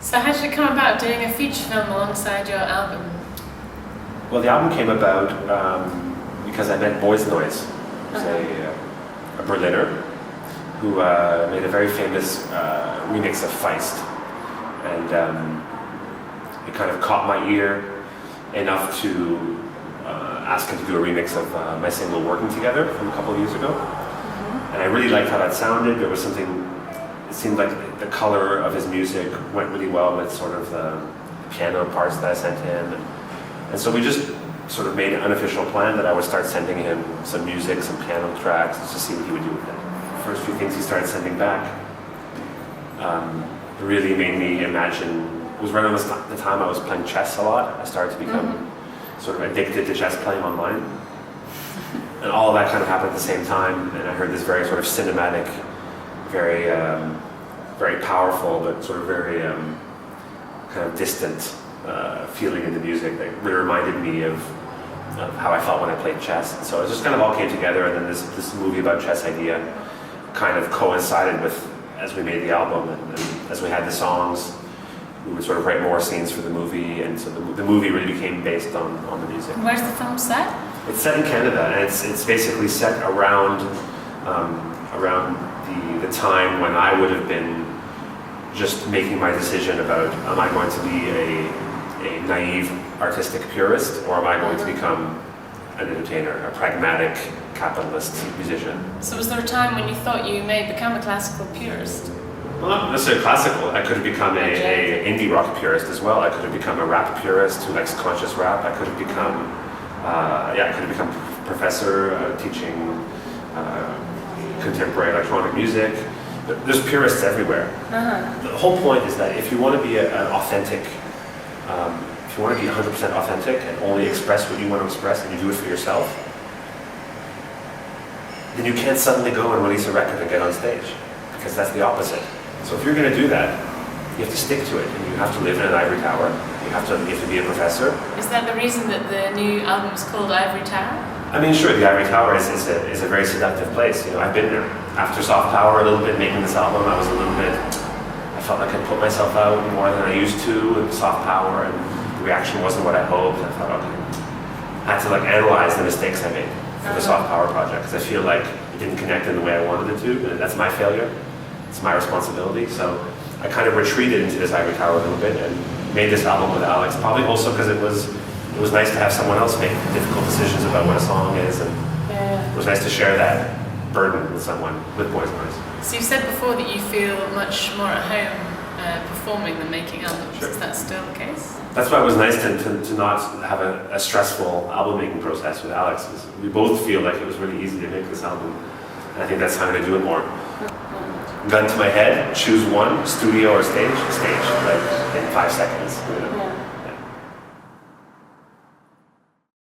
So how did it come about doing a feature film alongside your album? Well, the album came about because I met Boys Noise, who's a Berliner, who made a very famous remix of Feist. And it kind of caught my ear enough to ask him to do a remix of my single Working Together from a couple of years ago. And I really liked how that sounded. There was something, it seemed like the color of his music went really well with sort of the piano parts that I sent him. And so we just sort of made an unofficial plan that I would start sending him some music, some piano tracks, just to see what he would do with it. The first few things he started sending back really made me imagine. It was right around the time I was playing chess a lot. I started to become sort of addicted to chess playing online. And all of that kind of happened at the same time, and I heard this very sort of cinematic, very very powerful, but sort of very kind of distant feeling in the music that really reminded me of how I felt when I played chess. So it just kind of all came together, and then this movie about chess idea kind of coincided with, as we made the album and as we had the songs, we would sort of write more scenes for the movie, and so the movie really became based on the music. Where's the film set? It's set in Canada, and it's basically set around the time when I would have been just making my decision about, am I going to be a naive artistic purist, or am I going to become an entertainer, a pragmatic capitalist musician? So was there a time when you thought you may become a classical purist? Well, not necessarily classical. I could have become a indie rock purist as well. I could have become a rap purist who likes conscious rap. I could have become, I could have become a professor teaching contemporary electronic music. There's purists everywhere. The whole point is that if you want to be an authentic, if you want to be 100% authentic and only express what you want to express, and you do it for yourself, then you can't suddenly go and release a record and get on stage, because that's the opposite. So if you're going to do that, you have to stick to it, and you have to live in an ivory tower. You have to be a professor. Is that the reason that the new album is called Ivory Tower? I mean, sure, the ivory tower is a very seductive place. You know, I've been there. After Soft Power, a little bit making this album, I felt like I put myself out more than I used to with Soft Power, and the reaction wasn't what I hoped. I thought, okay, I had to analyze the mistakes I made for the Soft Power project, because I feel like it didn't connect in the way I wanted it to, and that's my failure. It's my responsibility. So I kind of retreated into this ivory tower a little bit and made this album with Alex, probably also because it was nice to have someone else make difficult decisions about what a song is, and it was nice to share that burden with someone, with Boys Noise. So you said before that you feel much more at home performing than making albums. Sure. Is that still the case? That's why it was nice to not have a stressful album making process with Alex. We both feel like it was really easy to make this album, and I think that's how I'm going to do it more. Gun to my head, choose one, studio or stage, like in 5 seconds. You know?